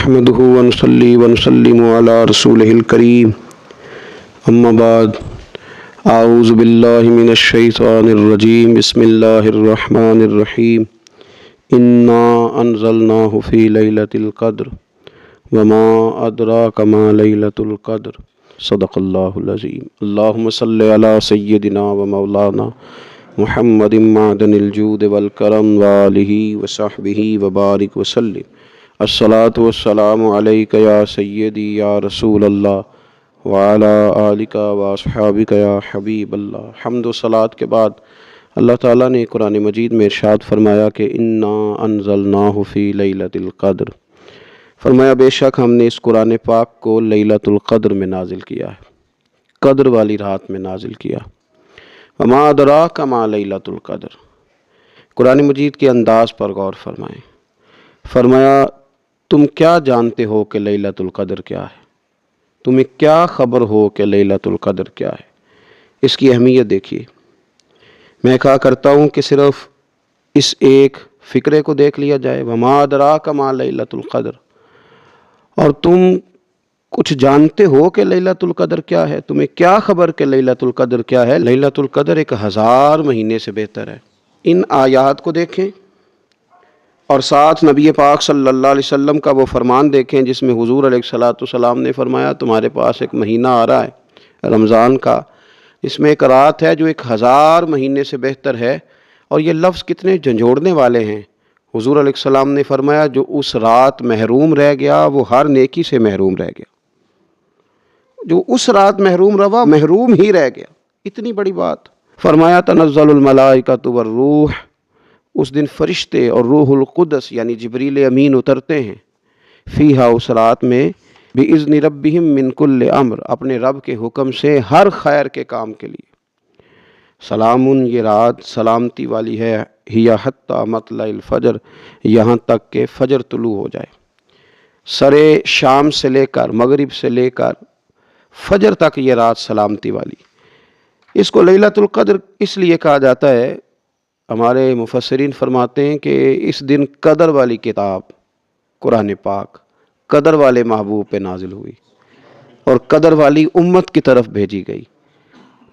نحمده ونصلي ونسلم على رسوله الكريم اما بعد اعوذ باللہ من الشیطان الرجیم بسم اللہ الرحمن الرحیم انا انزلناه في ليلة القدر وما ادراک ما ليلة القدر صدق اللہ العظیم اللہم صل علی سیدنا و مولانا محمد معدن الجود والکرم وآلہ وصحبہ وبارک وسلم الصلاۃ والسلام علیک یا سیدی یا رسول اللہ وعلی آلک واصحابک یا حبیب اللہ۔ حمد و صلاۃ کے بعد اللہ تعالیٰ نے قرآن مجید میں ارشاد فرمایا کہ انا انزلناہ فی لیلۃ القدر، فرمایا بے شک ہم نے اس قرآن پاک کو لیلۃ القدر میں نازل کیا ہے، قدر والی رات میں نازل کیا۔ وما ادراک ما لیلۃ القدر، قرآن مجید کے انداز پر غور فرمائیں۔ فرمایا تم کیا جانتے ہو کہ لیلۃ القدر کیا ہے؟ تمہیں کیا خبر ہو کہ لیلۃ القدر کیا ہے؟ اس کی اہمیت دیکھیے۔ میں کہا کرتا ہوں کہ صرف اس ایک فقرے کو دیکھ لیا جائے، وما ادراک ما لیلۃ القدر، اور تم کچھ جانتے ہو کہ لیلۃ القدر کیا ہے؟ تمہیں کیا خبر کہ لیلۃ القدر کیا ہے؟ لیلۃ القدر 1000 مہینے سے بہتر ہے۔ ان آیات کو دیکھیں اور ساتھ نبی پاک صلی اللہ علیہ وسلم کا وہ فرمان دیکھیں جس میں حضور علیہ الصلوۃ والسلام نے فرمایا تمہارے پاس ایک مہینہ آ رہا ہے رمضان کا، اس میں ایک رات ہے جو 1000 مہینے سے بہتر ہے، اور یہ لفظ کتنے جھنجھوڑنے والے ہیں۔ حضور علیہ السلام نے فرمایا جو اس رات محروم رہ گیا وہ ہر نیکی سے محروم رہ گیا، جو اس رات محروم رہا محروم ہی رہ گیا۔ اتنی بڑی بات۔ فرمایا تنزل الملائکۃ والروح، اس دن فرشتے اور روح القدس یعنی جبریل امین اترتے ہیں، فیہا اس رات میں، بِإِذْنِ رَبِّهِمْ مِنْ كُلِّ امر، اپنے رب کے حکم سے ہر خیر کے کام کے لیے۔ سلام، یہ رات سلامتی والی ہے، ہِیَ حَتَّى مَطْلَعِ الْفَجْر، یہاں تک کہ فجر طلوع ہو جائے۔ سرے شام سے لے کر مغرب سے لے کر فجر تک یہ رات سلامتی والی۔ اس کو لیلۃ القدر اس لیے کہا جاتا ہے، ہمارے مفسرین فرماتے ہیں کہ اس دن قدر والی کتاب قرآن پاک قدر والے محبوب پہ نازل ہوئی اور قدر والی امت کی طرف بھیجی گئی۔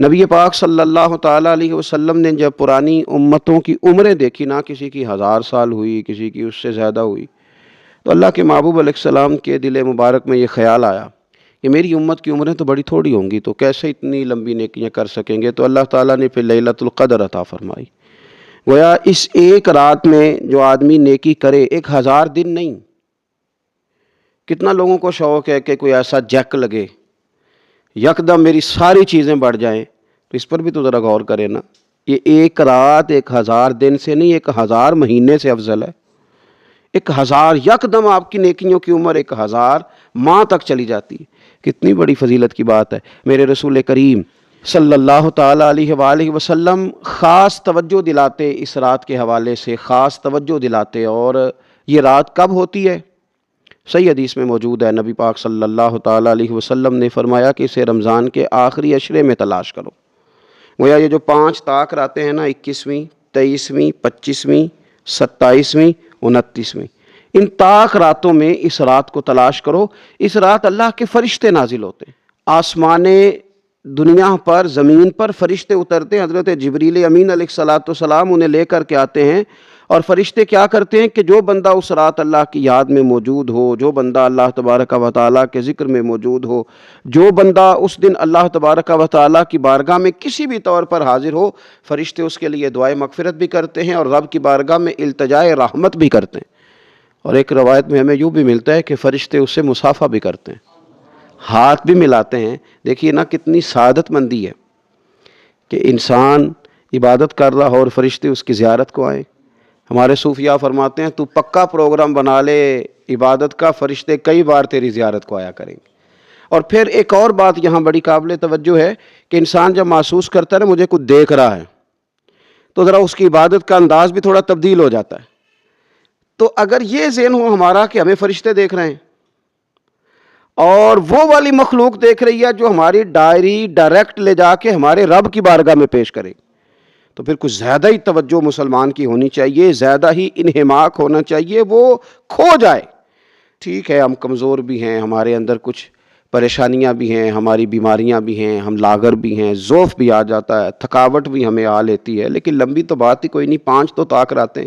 نبی پاک صلی اللہ تعالیٰ علیہ وسلم نے جب پرانی امتوں کی عمریں دیکھی، نہ کسی کی 1000 سال ہوئی، کسی کی اس سے زیادہ ہوئی، تو اللہ کے محبوب علیہ السلام کے دل مبارک میں یہ خیال آیا کہ میری امت کی عمریں تو بڑی تھوڑی ہوں گی، تو کیسے اتنی لمبی نیکیاں کر سکیں گے؟ تو اللہ تعالیٰ نے پھر لیلۃ القدر عطا فرمائی۔ گویا اس ایک رات میں جو آدمی نیکی کرے، 1000 دن نہیں۔ کتنا لوگوں کو شوق ہے کہ کوئی ایسا جیک لگے، یکدم میری ساری چیزیں بڑھ جائیں، تو اس پر بھی تو ذرا غور کرے نا۔ یہ ایک رات 1000 دن سے نہیں، 1000 مہینے سے افضل ہے۔ 1000 یکدم آپ کی نیکیوں کی عمر 1000 ماہ تک چلی جاتی ہے۔ کتنی بڑی فضیلت کی بات ہے۔ میرے رسول کریم صلی اللہ تعالیٰ علیہ وآلہ وسلم خاص توجہ دلاتے، اس رات کے حوالے سے خاص توجہ دلاتے۔ اور یہ رات کب ہوتی ہے؟ صحیح حدیث میں موجود ہے، نبی پاک صلی اللہ تعالیٰ علیہ وسلم نے فرمایا کہ اسے رمضان کے آخری عشرے میں تلاش کرو۔ گویا یہ جو 5 طاق راتیں ہیں نا، 21ویں، 23ویں، 25ویں، 27ویں، 29ویں، ان طاق راتوں میں اس رات کو تلاش کرو۔ اس رات اللہ کے فرشتے نازل ہوتے ہیں، آسمان دنیا پر، زمین پر فرشتے اترتے ہیں۔ حضرت جبریل امین علیہ الصلوۃ والسلام انہیں لے کر کے آتے ہیں، اور فرشتے کیا کرتے ہیں کہ جو بندہ اس رات اللہ کی یاد میں موجود ہو، جو بندہ اللہ تبارک و تعالیٰ کے ذکر میں موجود ہو، جو بندہ اس دن اللہ تبارک و تعالیٰ کی بارگاہ میں کسی بھی طور پر حاضر ہو، فرشتے اس کے لیے دعائے مغفرت بھی کرتے ہیں اور رب کی بارگاہ میں التجائے رحمت بھی کرتے ہیں۔ اور ایک روایت میں ہمیں یوں بھی ملتا ہے کہ فرشتے اس سے مصافحہ بھی کرتے ہیں، ہاتھ بھی ملاتے ہیں۔ دیکھیے نا کتنی سعادت مندی ہے کہ انسان عبادت کر رہا ہو اور فرشتے اس کی زیارت کو آئیں۔ ہمارے صوفیاء فرماتے ہیں تو پکا پروگرام بنا لے عبادت کا، فرشتے کئی بار تیری زیارت کو آیا کریں گے۔ اور پھر ایک اور بات یہاں بڑی قابل توجہ ہے کہ انسان جب محسوس کرتا ہے نا مجھے کچھ دیکھ رہا ہے، تو ذرا اس کی عبادت کا انداز بھی تھوڑا تبدیل ہو جاتا ہے۔ تو اگر یہ ذہن ہو ہمارا کہ ہمیں فرشتے دیکھ رہے ہیں اور وہ والی مخلوق دیکھ رہی ہے جو ہماری ڈائری ڈائریکٹ لے جا کے ہمارے رب کی بارگاہ میں پیش کرے، تو پھر کچھ زیادہ ہی توجہ مسلمان کی ہونی چاہیے، زیادہ ہی انہماک ہونا چاہیے، وہ کھو جائے ٹھیک ہے ہم کمزور بھی ہیں، ہمارے اندر کچھ پریشانیاں بھی ہیں، ہماری بیماریاں بھی ہیں، ہم لاغر بھی ہیں، ضعف بھی آ جاتا ہے، تھکاوٹ بھی ہمیں آ لیتی ہے، لیکن لمبی تو بات ہی کوئی نہیں، 5 تو طاق راتیں۔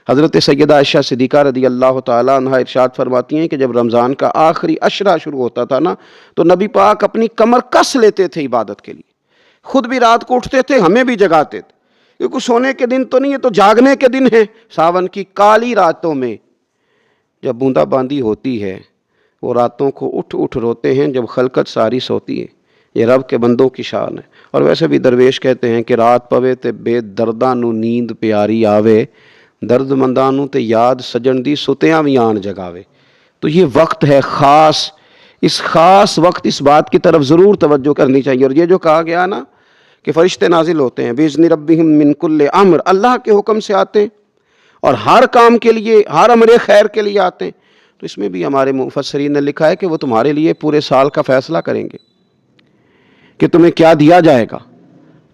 حضرت سیدہ عائشہ صدیقہ رضی اللہ تعالیٰ عنہ ارشاد فرماتی ہیں کہ جب رمضان کا آخری عشرہ شروع ہوتا تھا نا تو نبی پاک اپنی کمر کس لیتے تھے عبادت کے لیے، خود بھی رات کو اٹھتے تھے، ہمیں بھی جگاتے تھے، کیونکہ سونے کے دن تو نہیں، یہ تو جاگنے کے دن ہیں۔ ساون کی کالی راتوں میں جب بوندا باندی ہوتی ہے، وہ راتوں کو اٹھ اٹھ روتے ہیں جب خلقت ساری سوتی ہے، یہ رب کے بندوں کی شان ہے۔ اور ویسے بھی درویش کہتے ہیں کہ رات پوے تے بے درداں نو نیند پیاری آوے، درد منداں نو تے یاد سجن دی ستیاں وی آن جگاوے۔ تو یہ وقت ہے خاص، اس خاص وقت اس بات کی طرف ضرور توجہ کرنی چاہیے۔ اور یہ جو کہا گیا نا کہ فرشتے نازل ہوتے ہیں بِإِذْنِ رَبِّهِم مِّن كُلِّ امر، اللہ کے حکم سے آتے ہیں اور ہر کام کے لیے، ہر امر خیر کے لیے آتے ہیں۔ تو اس میں بھی ہمارے مفسرین نے لکھا ہے کہ وہ تمہارے لیے پورے سال کا فیصلہ کریں گے کہ تمہیں کیا دیا جائے گا،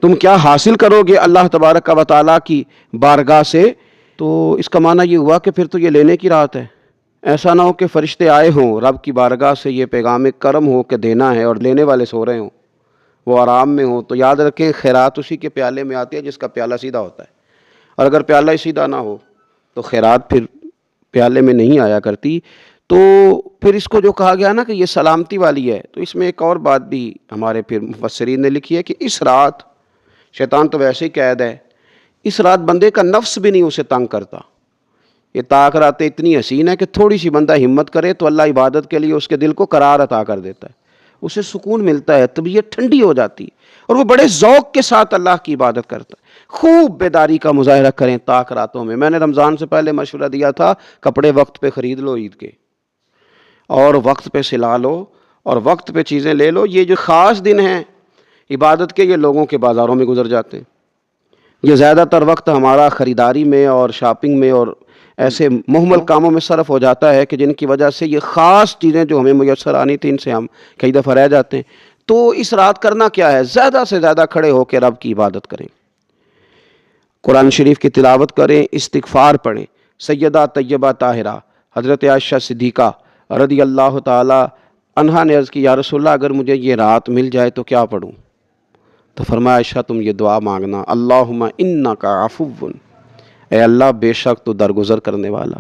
تم کیا حاصل کرو گے اللہ تبارک و تعالیٰ کی بارگاہ سے۔ تو اس کا معنی یہ ہوا کہ پھر تو یہ لینے کی رات ہے، ایسا نہ ہو کہ فرشتے آئے ہوں رب کی بارگاہ سے یہ پیغام کرم ہو کہ دینا ہے اور لینے والے سو رہے ہوں، وہ آرام میں ہوں۔ تو یاد رکھیں خیرات اسی کے پیالے میں آتی ہے جس کا پیالہ سیدھا ہوتا ہے، اور اگر پیالہ ہی سیدھا نہ ہو تو خیرات پھر پیالے میں نہیں آیا کرتی۔ تو پھر اس کو جو کہا گیا نا کہ یہ سلامتی والی ہے، تو اس میں ایک اور بات بھی ہمارے پھر مفسرین نے لکھی ہے کہ اس رات، شیطان تو ویسے ہی قید ہے، اس رات بندے کا نفس بھی نہیں اسے تنگ کرتا۔ یہ طاق راتیں اتنی حسین ہے کہ تھوڑی سی بندہ ہمت کرے تو اللہ عبادت کے لیے اس کے دل کو قرار عطا کر دیتا ہے، اسے سکون ملتا ہے، طبیعت ٹھنڈی ہو جاتی ہے اور وہ بڑے ذوق کے ساتھ اللہ کی عبادت کرتا ہے۔ خوب بیداری کا مظاہرہ کریں طاق راتوں میں نے رمضان سے پہلے مشورہ دیا تھا، کپڑے وقت پہ خرید لو عید کے، اور وقت پہ سلا لو اور وقت پہ چیزیں لے لو۔ یہ جو خاص دن ہیں عبادت کے، یہ لوگوں کے بازاروں میں گزر جاتے ہیں۔ یہ زیادہ تر وقت ہمارا خریداری میں اور شاپنگ میں اور ایسے مہمل کاموں میں صرف ہو جاتا ہے کہ جن کی وجہ سے یہ خاص چیزیں جو ہمیں میسر آنی تھیں ان سے ہم کئی دفعہ رہ جاتے ہیں۔ تو اس رات کرنا کیا ہے؟ زیادہ سے زیادہ کھڑے ہو کے رب کی عبادت کریں، قرآن شریف کی تلاوت کریں، استغفار پڑھیں۔ سیدہ طیبہ طاہرہ حضرت عائشہ صدیقہ رضی اللہ تعالی عنہا نے عرض کی یا رسول اللہ اگر مجھے یہ رات مل جائے تو کیا پڑھوں؟ تو فرمایا عائشہ تم یہ دعا مانگنا، اللہم انک عفو، اے اللہ بے شک تو درگزر کرنے والا،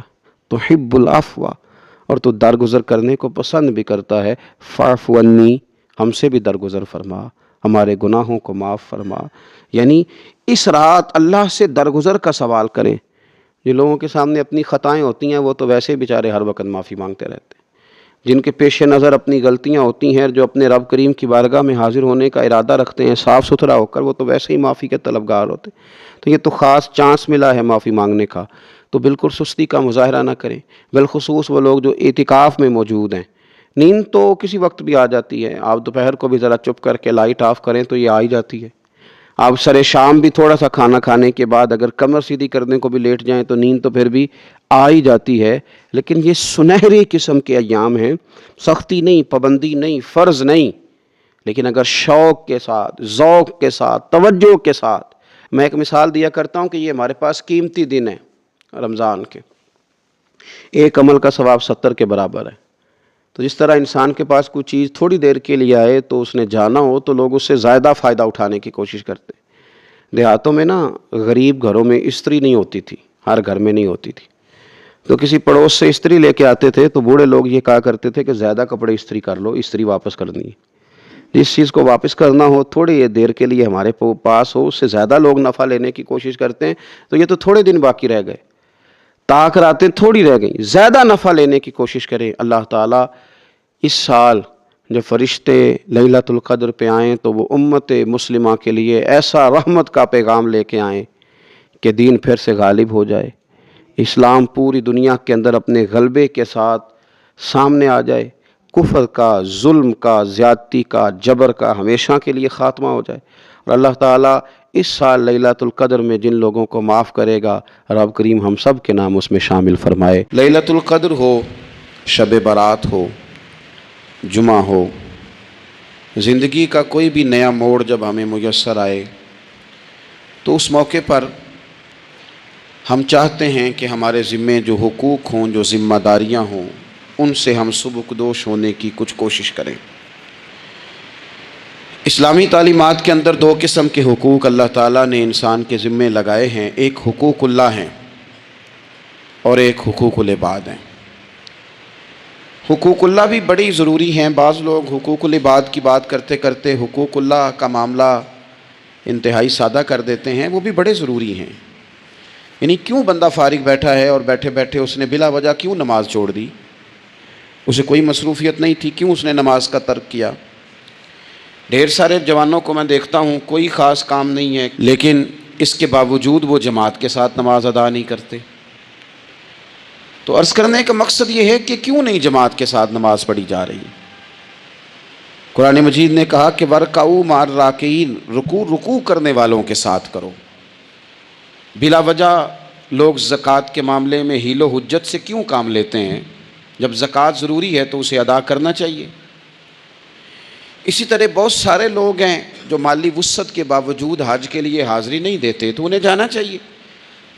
تحب العفو، اور تو درگزر کرنے کو پسند بھی کرتا ہے، فاعف عنی، ہم سے بھی درگزر فرما، ہمارے گناہوں کو معاف فرما۔ یعنی اس رات اللہ سے درگزر کا سوال کریں۔ جو لوگوں کے سامنے اپنی خطائیں ہوتی ہیں وہ تو ویسے بیچارے ہر وقت معافی مانگتے رہتے ہیں، جن کے پیش نظر اپنی غلطیاں ہوتی ہیں، جو اپنے رب کریم کی بارگاہ میں حاضر ہونے کا ارادہ رکھتے ہیں صاف ستھرا ہو کر، وہ تو ویسے ہی معافی کے طلبگار ہوتے ہیں۔ تو یہ تو خاص چانس ملا ہے معافی مانگنے کا، تو بالکل سستی کا مظاہرہ نہ کریں، بالخصوص وہ لوگ جو اعتکاف میں موجود ہیں۔ نیند تو کسی وقت بھی آ جاتی ہے، آپ دوپہر کو بھی ذرا چپ کر کے لائٹ آف کریں تو یہ آ ہی جاتی ہے۔ آپ سر شام بھی تھوڑا سا کھانا کھانے کے بعد اگر کمر سیدھی کرنے کو بھی لیٹ جائیں تو نیند تو پھر بھی آ ہی جاتی ہے۔ لیکن یہ سنہری قسم کے ایام ہیں، سختی نہیں، پابندی نہیں، فرض نہیں، لیکن اگر شوق کے ساتھ، ذوق کے ساتھ، توجہ کے ساتھ، میں ایک مثال دیا کرتا ہوں کہ یہ ہمارے پاس قیمتی دن ہے رمضان کے، ایک عمل کا ثواب 70 کے برابر ہے۔ تو جس طرح انسان کے پاس کوئی چیز تھوڑی دیر کے لیے آئے تو اس نے جانا ہو تو لوگ اس سے زیادہ فائدہ اٹھانے کی کوشش کرتے ہیں۔ دیہاتوں میں نا غریب گھروں میں استری نہیں ہوتی تھی، ہر گھر میں نہیں ہوتی تھی، تو کسی پڑوس سے استری لے کے آتے تھے تو بوڑھے لوگ یہ کہا کرتے تھے کہ زیادہ کپڑے استری کر لو، استری واپس کرنی ہے۔ جس چیز کو واپس کرنا ہو تھوڑی دیر کے لیے ہمارے پاس ہو، اس سے زیادہ لوگ نفع لینے کی کوشش کرتے ہیں، تو یہ تو تھوڑے دن باقی رہ گئے، طاق راتیں تھوڑی رہ گئیں، زیادہ نفع لینے کی کوشش کریں۔ اللہ تعالیٰ اس سال جب فرشتے لیلۃ القدر پہ آئیں تو وہ امت مسلمہ کے لیے ایسا رحمت کا پیغام لے کے آئیں کہ دین پھر سے غالب ہو جائے، اسلام پوری دنیا کے اندر اپنے غلبے کے ساتھ سامنے آ جائے، کفر کا، ظلم کا، زیادتی کا، جبر کا ہمیشہ کے لیے خاتمہ ہو جائے، اور اللہ تعالیٰ اس سال لیلۃ القدر میں جن لوگوں کو معاف کرے گا رب کریم ہم سب کے نام اس میں شامل فرمائے۔ لیلۃ القدر ہو، شب برات ہو، جمعہ ہو، زندگی کا کوئی بھی نیا موڑ جب ہمیں میسر آئے تو اس موقع پر ہم چاہتے ہیں کہ ہمارے ذمے جو حقوق ہوں، جو ذمہ داریاں ہوں، ان سے ہم سبکدوش ہونے کی کچھ کوشش کریں۔ اسلامی تعلیمات کے اندر دو قسم کے حقوق اللہ تعالیٰ نے انسان کے ذمے لگائے ہیں، ایک حقوق اللہ ہیں اور ایک حقوق العباد ہیں۔ حقوق اللہ بھی بڑی ضروری ہیں۔ بعض لوگ حقوق العباد کی بات کرتے کرتے حقوق اللہ کا معاملہ انتہائی سادہ کر دیتے ہیں، وہ بھی بڑے ضروری ہیں۔ یعنی کیوں بندہ فارغ بیٹھا ہے اور بیٹھے بیٹھے اس نے بلا وجہ کیوں نماز چھوڑ دی؟ اسے کوئی مصروفیت نہیں تھی، کیوں اس نے نماز کا ترک کیا؟ ڈھیر سارے جوانوں کو میں دیکھتا ہوں کوئی خاص کام نہیں ہے، لیکن اس کے باوجود وہ جماعت کے ساتھ نماز ادا نہیں کرتے۔ تو عرض کرنے کا مقصد یہ ہے کہ کیوں نہیں جماعت کے ساتھ نماز پڑھی جا رہی؟ قرآن مجید نے کہا کہ وَرْكَعُوا مَعَ الرَّاكِعِينَ، رکوع کرنے والوں کے ساتھ کرو۔ بلا وجہ لوگ زکوٰۃ کے معاملے میں حیل و حجت سے کیوں کام لیتے ہیں؟ جب زکوٰۃ ضروری ہے تو اسے ادا کرنا چاہیے۔ اسی طرح بہت سارے لوگ ہیں جو مالی وسعت کے باوجود حج کے لیے حاضری نہیں دیتے، تو انہیں جانا چاہیے۔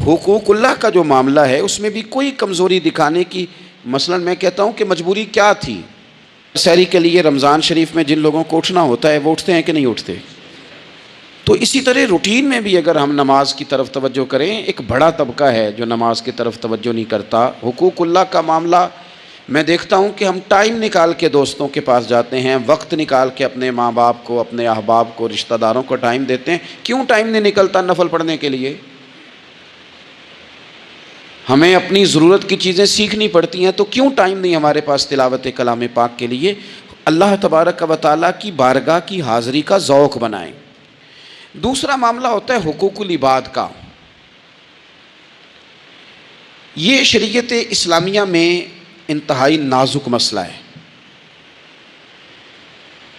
حقوق اللہ کا جو معاملہ ہے اس میں بھی کوئی کمزوری دکھانے کی، مثلا میں کہتا ہوں کہ مجبوری کیا تھی؟ سحری کے لیے رمضان شریف میں جن لوگوں کو اٹھنا ہوتا ہے وہ اٹھتے ہیں کہ نہیں اٹھتے؟ تو اسی طرح روٹین میں بھی اگر ہم نماز کی طرف توجہ کریں، ایک بڑا طبقہ ہے جو نماز کی طرف توجہ نہیں کرتا۔ حقوق اللہ کا معاملہ میں دیکھتا ہوں کہ ہم ٹائم نکال کے دوستوں کے پاس جاتے ہیں، وقت نکال کے اپنے ماں باپ کو، اپنے احباب کو، رشتہ داروں کو ٹائم دیتے ہیں۔ کیوں ٹائم نہیں نکلتا نفل پڑھنے کے لیے؟ ہمیں اپنی ضرورت کی چیزیں سیکھنی پڑتی ہیں، تو کیوں ٹائم نہیں ہمارے پاس تلاوت کلام پاک کے لیے؟ اللہ تبارک و تعالیٰ کی بارگاہ کی حاضری کا ذوق بنائیں۔ دوسرا معاملہ ہوتا ہے حقوق العباد کا۔ یہ شریعت اسلامیہ میں انتہائی نازک مسئلہ ہے۔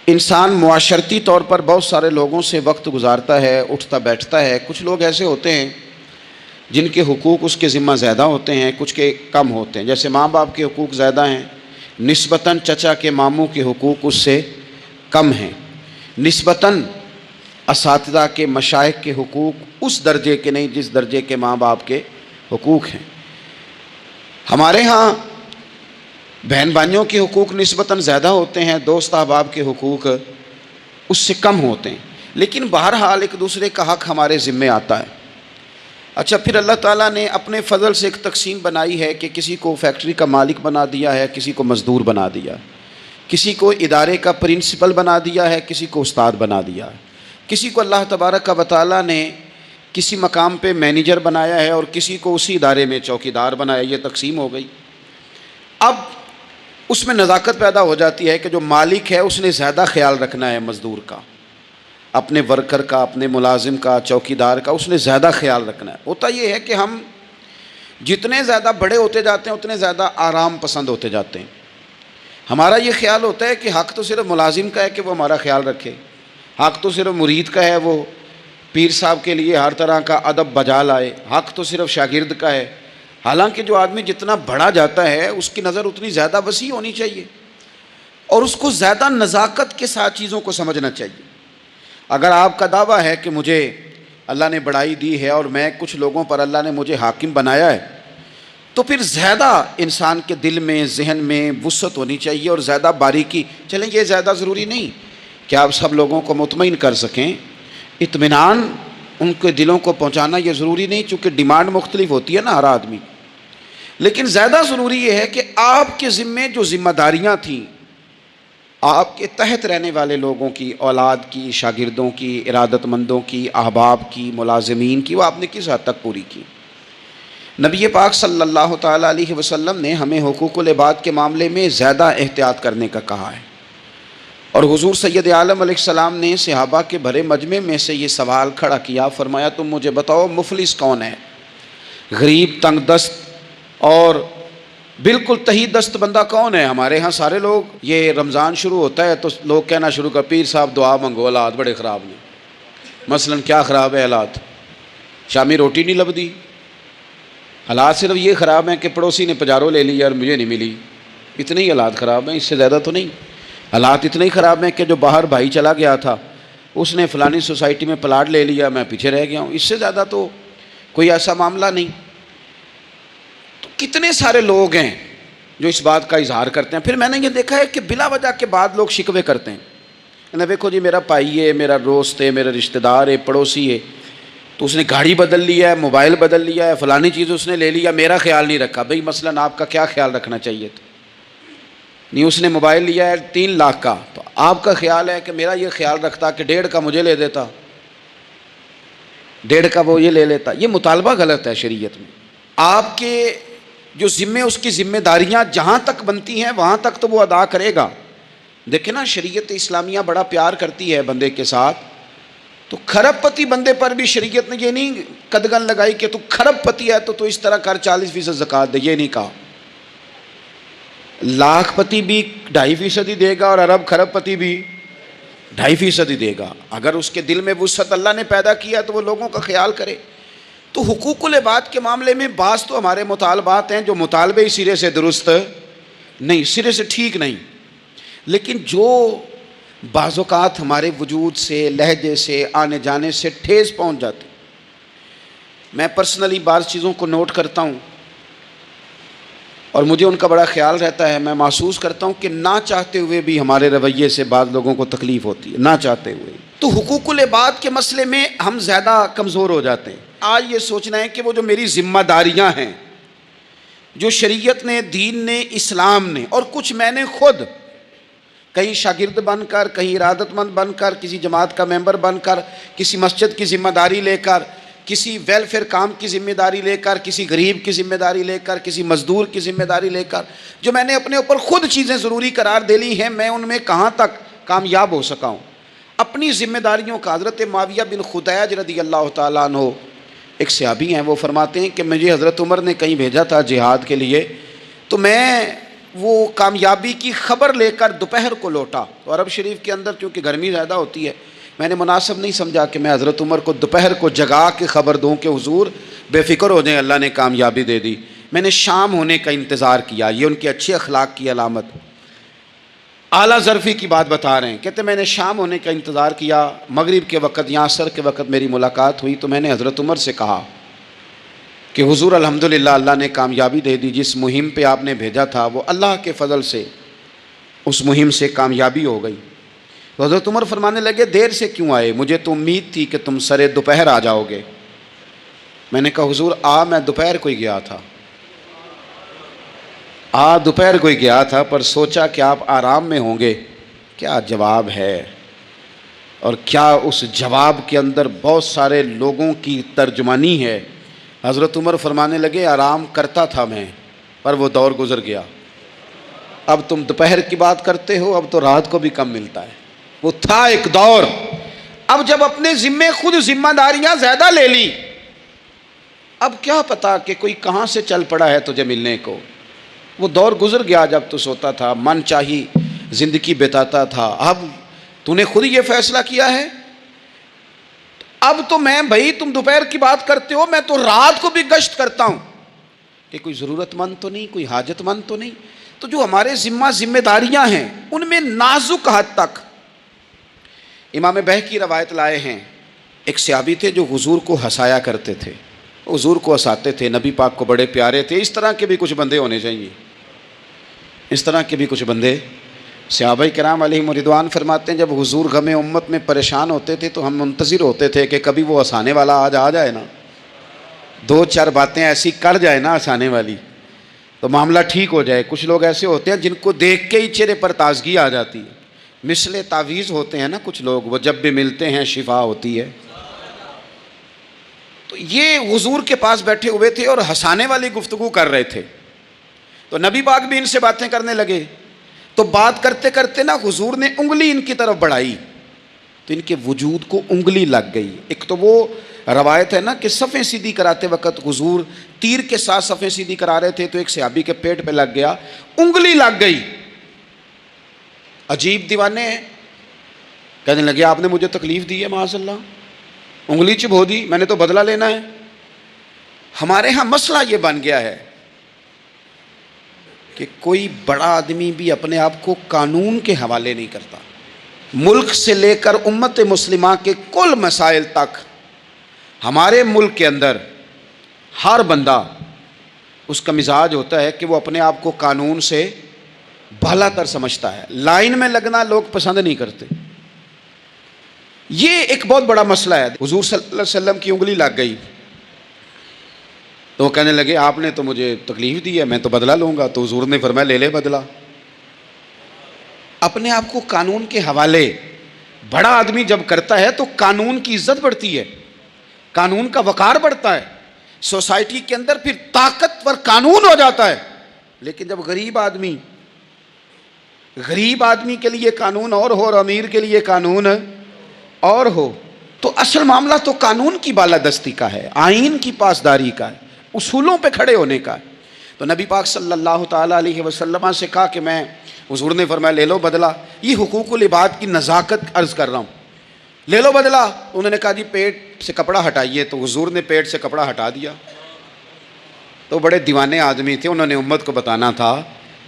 انسان معاشرتی طور پر بہت سارے لوگوں سے وقت گزارتا ہے، اٹھتا بیٹھتا ہے۔ کچھ لوگ ایسے ہوتے ہیں جن کے حقوق اس کے ذمہ زیادہ ہوتے ہیں، کچھ کے کم ہوتے ہیں۔ جیسے ماں باپ کے حقوق زیادہ ہیں، نسبتاً چچا کے ماموں کے حقوق اس سے کم ہیں، نسبتاً اساتذہ کے مشائخ کے حقوق اس درجے کے نہیں جس درجے کے ماں باپ کے حقوق ہیں۔ ہمارے ہاں بہن بھائیوں کے حقوق نسبتاً زیادہ ہوتے ہیں، دوست احباب کے حقوق اس سے کم ہوتے ہیں، لیکن بہرحال ایک دوسرے کا حق ہمارے ذمے آتا ہے۔ اچھا، پھر اللہ تعالیٰ نے اپنے فضل سے ایک تقسیم بنائی ہے کہ کسی کو فیکٹری کا مالک بنا دیا ہے، کسی کو مزدور بنا دیا، کسی کو ادارے کا پرنسپل بنا دیا ہے، کسی کو استاد بنا دیا ہے، کسی کو اللہ تبارک و تعالیٰ نے کسی مقام پہ مینیجر بنایا ہے اور کسی کو اسی ادارے میں چوکیدار بنایا۔ یہ تقسیم ہو گئی۔ اب اس میں نزاکت پیدا ہو جاتی ہے کہ جو مالک ہے اس نے زیادہ خیال رکھنا ہے مزدور کا، اپنے ورکر کا، اپنے ملازم کا، چوکیدار کا، اس نے زیادہ خیال رکھنا ہے۔ ہوتا یہ ہے کہ ہم جتنے زیادہ بڑے ہوتے جاتے ہیں اتنے زیادہ آرام پسند ہوتے جاتے ہیں۔ ہمارا یہ خیال ہوتا ہے کہ حق تو صرف ملازم کا ہے کہ وہ ہمارا خیال رکھے، حق تو صرف مرید کا ہے وہ پیر صاحب کے لیے ہر طرح کا ادب بجا لائے، حق تو صرف شاگرد کا ہے۔ حالانکہ جو آدمی جتنا بڑا جاتا ہے اس کی نظر اتنی زیادہ وسیع ہونی چاہیے اور اس کو زیادہ نزاکت کے ساتھ چیزوں کو سمجھنا چاہیے۔ اگر آپ کا دعویٰ ہے کہ مجھے اللہ نے بڑائی دی ہے اور میں کچھ لوگوں پر اللہ نے مجھے حاکم بنایا ہے، تو پھر زیادہ انسان کے دل میں، ذہن میں وسعت ہونی چاہیے اور زیادہ باریکی۔ چلیں، یہ زیادہ ضروری نہیں کہ آپ سب لوگوں کو مطمئن کر سکیں، اطمینان ان کے دلوں کو پہنچانا یہ ضروری نہیں، چونکہ ڈیمانڈ مختلف ہوتی ہے نا ہر آدمی۔ لیکن زیادہ ضروری یہ ہے کہ آپ کے ذمے جو ذمہ داریاں تھیں، آپ کے تحت رہنے والے لوگوں کی، اولاد کی، شاگردوں کی، ارادت مندوں کی، احباب کی، ملازمین کی، وہ آپ نے کس حد تک پوری کی؟ نبی پاک صلی اللہ تعالیٰ علیہ وسلم نے ہمیں حقوق العباد کے معاملے میں زیادہ احتیاط کرنے کا کہا ہے، اور حضور سید عالم علیہ السلام نے صحابہ کے بھرے مجمع میں سے یہ سوال کھڑا کیا، فرمایا تم مجھے بتاؤ مفلس کون ہے؟ غریب، تنگ دست اور بالکل تہی دست بندہ کون ہے؟ ہمارے ہاں سارے لوگ، یہ رمضان شروع ہوتا ہے تو لوگ کہنا شروع کر، پیر صاحب دعا منگو، حالات بڑے خراب ہیں۔ مثلا کیا خراب ہے حالات؟ شامی روٹی نہیں لبدی، حالات صرف یہ خراب ہیں کہ پڑوسی نے پجارو لے لی اور مجھے نہیں ملی، اتنے ہی حالات خراب ہیں، اس سے زیادہ تو نہیں۔ حالات اتنے ہی خراب ہیں کہ جو باہر بھائی چلا گیا تھا اس نے فلانی سوسائٹی میں پلاٹ لے لیا، میں پیچھے رہ گیا ہوں، اس سے زیادہ تو کوئی ایسا معاملہ نہیں۔ تو کتنے سارے لوگ ہیں جو اس بات کا اظہار کرتے ہیں۔ پھر میں نے یہ دیکھا ہے کہ بلا وجہ کے بعد لوگ شکوے کرتے ہیں، دیکھو جی میرا بھائی ہے، میرا دوست ہے، میرا رشتہ دار ہے، پڑوسی ہے، تو اس نے گاڑی بدل لیا ہے، موبائل بدل لیا ہے، فلانی چیز اس نے لے لیا، میرا خیال نہیں رکھا۔ بھئی مثلاً آپ کا کیا خیال رکھنا چاہیے تھا؟ نہیں، اس نے موبائل لیا ہے 3 لاکھ کا، تو آپ کا خیال ہے کہ میرا یہ خیال رکھتا کہ 1.5 کا مجھے لے دیتا، 1.5 کا وہ یہ لے لیتا۔ یہ مطالبہ غلط ہے شریعت میں۔ آپ کے جو ذمے، اس کی ذمہ داریاں جہاں تک بنتی ہیں وہاں تک تو وہ ادا کرے گا۔ دیکھیں نا، شریعت اسلامیہ بڑا پیار کرتی ہے بندے کے ساتھ، تو کھرب پتی بندے پر بھی شریعت نے یہ نہیں قدغن لگائی کہ تو کھرب پتی ہے تو اس طرح کر 40% زکوٰۃ دے، یہ نہیں کہا۔ لاکھ پتی بھی 2.5% ہی دے گا اور ارب کھرب پتی بھی 2.5% ہی دے گا۔ اگر اس کے دل میں وسعت اللہ نے پیدا کیا تو وہ لوگوں کا خیال کرے۔ تو حقوق العباد کے معاملے میں بعض تو ہمارے مطالبات ہیں جو مطالبے ہی سرے سے درست نہیں، سرے سے ٹھیک نہیں، لیکن جو بعض اوقات ہمارے وجود سے، لہجے سے، آنے جانے سے ٹھیس پہنچ جاتے، میں پرسنلی بعض چیزوں کو نوٹ کرتا ہوں اور مجھے ان کا بڑا خیال رہتا ہے۔ میں محسوس کرتا ہوں کہ نہ چاہتے ہوئے بھی ہمارے رویے سے بعض لوگوں کو تکلیف ہوتی ہے، نہ چاہتے ہوئے۔ تو حقوق العباد کے مسئلے میں ہم زیادہ کمزور ہو جاتے ہیں۔ آج یہ سوچنا ہے کہ وہ جو میری ذمہ داریاں ہیں، جو شریعت نے، دین نے، اسلام نے، اور کچھ میں نے خود کہیں شاگرد بن کر، کہیں ارادت مند بن کر، کسی جماعت کا ممبر بن کر، کسی مسجد کی ذمہ داری لے کر، کسی ویلفیئر کام کی ذمہ داری لے کر، کسی غریب کی ذمہ داری لے کر، کسی مزدور کی ذمہ داری لے کر، جو میں نے اپنے اوپر خود چیزیں ضروری قرار دے لی ہیں، میں ان میں کہاں تک کامیاب ہو سکا ہوں۔ اپنی ذمہ داریوں کا حضرت معاویہ بن خدیج رضی اللہ تعالیٰ عنہ، ایک صحابی ہیں، وہ فرماتے ہیں کہ مجھے حضرت عمر نے کہیں بھیجا تھا جہاد کے لیے، تو میں وہ کامیابی کی خبر لے کر دوپہر کو لوٹا، تو عرب شریف کے اندر چونکہ گرمی زیادہ ہوتی ہے، میں نے مناسب نہیں سمجھا کہ میں حضرت عمر کو دوپہر کو جگا کے خبر دوں کہ حضور بے فکر ہو جائیں، اللہ نے کامیابی دے دی۔ میں نے شام ہونے کا انتظار کیا، یہ ان کے اچھے اخلاق کی علامت، اعلیٰ ظرفی کی بات بتا رہے ہیں۔ کہتے میں نے شام ہونے کا انتظار کیا، مغرب کے وقت یا عصر کے وقت میری ملاقات ہوئی، تو میں نے حضرت عمر سے کہا کہ حضور الحمدللہ اللہ نے کامیابی دے دی، جس مہم پہ آپ نے بھیجا تھا وہ اللہ کے فضل سے اس مہم سے کامیابی ہو گئی۔ تو حضرت عمر فرمانے لگے دیر سے کیوں آئے؟ مجھے تو امید تھی کہ تم سرے دوپہر آ جاؤ گے۔ میں نے کہا حضور میں دوپہر کو ہی گیا تھا، دوپہر کو ہی گیا تھا، پر سوچا کہ آپ آرام میں ہوں گے۔ کیا جواب ہے، اور کیا اس جواب کے اندر بہت سارے لوگوں کی ترجمانی ہے۔ حضرت عمر فرمانے لگے آرام کرتا تھا میں، پر وہ دور گزر گیا، اب تم دوپہر کی بات کرتے ہو، اب تو رات کو بھی کم ملتا ہے۔ وہ تھا ایک دور، اب جب اپنے ذمے خود ذمہ داریاں زیادہ لے لی، اب کیا پتا کہ کوئی کہاں سے چل پڑا ہے تجھے ملنے کو۔ وہ دور گزر گیا جب تو سوتا تھا، من چاہی زندگی بتاتا تھا، اب تو نے خود یہ فیصلہ کیا ہے، اب تو میں بھائی تم دوپہر کی بات کرتے ہو، میں تو رات کو بھی گشت کرتا ہوں کہ کوئی ضرورت مند تو نہیں، کوئی حاجت مند تو نہیں۔ تو جو ہمارے ذمہ داریاں ہیں ان میں نازک حد تک، امام بہقی روایت لائے ہیں، ایک صحابی تھے جو حضور کو ہنسایا کرتے تھے، حضور کو ہنساتے تھے، نبی پاک کو بڑے پیارے تھے۔ اس طرح کے بھی کچھ بندے ہونے چاہیے، اس طرح کے بھی کچھ بندے۔ صحابہ کرام علیہم رضوان فرماتے ہیں جب حضور غم امت میں پریشان ہوتے تھے تو ہم منتظر ہوتے تھے کہ کبھی وہ ہنسانے والا آج آ جائے نا، 2-4 باتیں ایسی کر جائے نا ہنسانے والی، تو معاملہ ٹھیک ہو جائے۔ کچھ لوگ ایسے ہوتے ہیں جن کو دیکھ کے ہی چہرے پر تازگی آ جاتی ہے، مثل تعویذ ہوتے ہیں نا کچھ لوگ، وہ جب بھی ملتے ہیں شفا ہوتی ہے۔ تو یہ حضور کے پاس بیٹھے ہوئے تھے اور ہنسانے والی گفتگو کر رہے تھے، تو نبی پاک بھی ان سے باتیں کرنے لگے، تو بات کرتے کرتے نا حضور نے انگلی ان کی طرف بڑھائی، تو ان کے وجود کو انگلی لگ گئی۔ ایک تو وہ روایت ہے نا کہ صفیں سیدھی کراتے وقت حضور تیر کے ساتھ صفیں سیدھی کرا رہے تھے، تو ایک صحابی کے پیٹ پہ لگ گیا، انگلی لگ گئی۔ عجیب دیوانے ہیں، کہنے لگے آپ نے مجھے تکلیف دی ہے، معاذ اللہ انگلی چبھو دی، میں نے تو بدلہ لینا ہے۔ ہمارے ہاں مسئلہ یہ بن گیا ہے کہ کوئی بڑا آدمی بھی اپنے آپ کو قانون کے حوالے نہیں کرتا۔ ملک سے لے کر امت مسلمہ کے کل مسائل تک ہمارے ملک کے اندر ہر بندہ اس کا مزاج ہوتا ہے کہ وہ اپنے آپ کو قانون سے بالا تر سمجھتا ہے. لائن میں لگنا لوگ پسند نہیں کرتے. یہ ایک بہت بڑا مسئلہ ہے. حضور صلی اللہ علیہ وسلم کی انگلی لگ گئی تو وہ کہنے لگے آپ نے تو مجھے تکلیف دی ہے، میں تو بدلہ لوں گا. تو حضور نے فرمایا لے لے بدلہ. اپنے آپ کو قانون کے حوالے بڑا آدمی جب کرتا ہے تو قانون کی عزت بڑھتی ہے، قانون کا وقار بڑھتا ہے، سوسائٹی کے اندر پھر طاقتور قانون ہو جاتا ہے. لیکن جب غریب آدمی کے لیے قانون اور ہو اور امیر کے لیے قانون اور ہو، تو اصل معاملہ تو قانون کی بالادستی کا ہے، آئین کی پاسداری کا ہے، اصولوں پہ کھڑے ہونے کا ہے. تو نبی پاک صلی اللہ تعالیٰ علیہ وسلم سے کہا کہ میں، حضور نے فرمایا لے لو بدلہ. یہ حقوق العباد کی نزاکت عرض کر رہا ہوں. لے لو بدلہ. انہوں نے کہا جی پیٹ سے کپڑا ہٹائیے. تو حضور نے پیٹ سے کپڑا ہٹا دیا. تو بڑے دیوانے آدمی تھے، انہوں نے امت کو بتانا تھا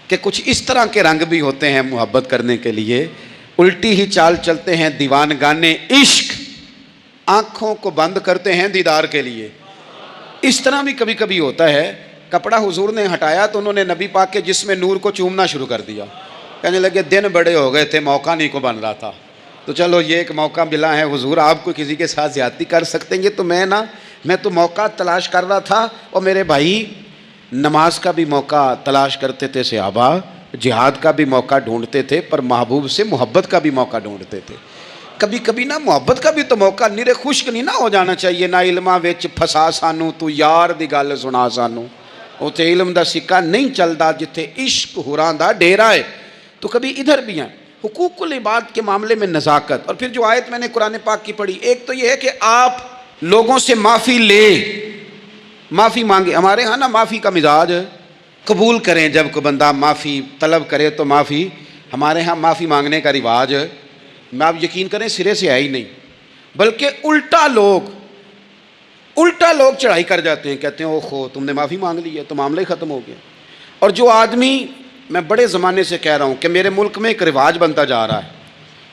کہ کچھ اس طرح کے رنگ بھی ہوتے ہیں محبت کرنے کے لیے. الٹی ہی چال چلتے ہیں دیوان گانے عشق، آنکھوں کو بند کرتے ہیں دیدار کے لیے. اس طرح بھی کبھی کبھی ہوتا ہے. کپڑا حضور نے ہٹایا تو انہوں نے نبی پاک کے جسم نور کو چومنا شروع کر دیا. کہنے لگے دن بڑے ہو گئے تھے، موقع نہیں کو بن رہا تھا، تو چلو یہ ایک موقع ملا ہے. حضور آپ کو کسی کے ساتھ زیادتی کر سکتے ہیں تو میں تو موقع تلاش کر رہا تھا. اور میرے بھائی نماز کا بھی موقع تلاش کرتے تھے صحابہ، جہاد کا بھی موقع ڈھونڈتے تھے، پر محبوب سے محبت کا بھی موقع ڈھونڈتے تھے. کبھی کبھی نا محبت کا بھی تو موقع نیرے خشک نہیں نہ ہو جانا چاہیے. نہ علماں وچ پھسا سانو تو یار دی گل سنا سانو. اتنے علم دا سکہ نہیں چلتا جتھے عشق ہوراں دا ڈیرا ہے. تو کبھی ادھر بھی ہیں. حقوق العباد کے معاملے میں نزاکت. اور پھر جو آیت میں نے قرآن پاک کی پڑھی، ایک تو یہ ہے کہ آپ لوگوں سے معافی معافی مانگے. ہمارے ہاں نا معافی کا مزاج قبول کریں. جب کوئی بندہ معافی طلب کرے تو معافی. ہمارے ہاں معافی مانگنے کا رواج میں آپ یقین کریں سرے سے ہے ہی نہیں، بلکہ الٹا لوگ چڑھائی کر جاتے ہیں، کہتے ہیں اوہو تم نے معافی مانگ لی ہے تو معاملہ ہی ختم ہو گیا. اور جو آدمی، میں بڑے زمانے سے کہہ رہا ہوں کہ میرے ملک میں ایک رواج بنتا جا رہا ہے،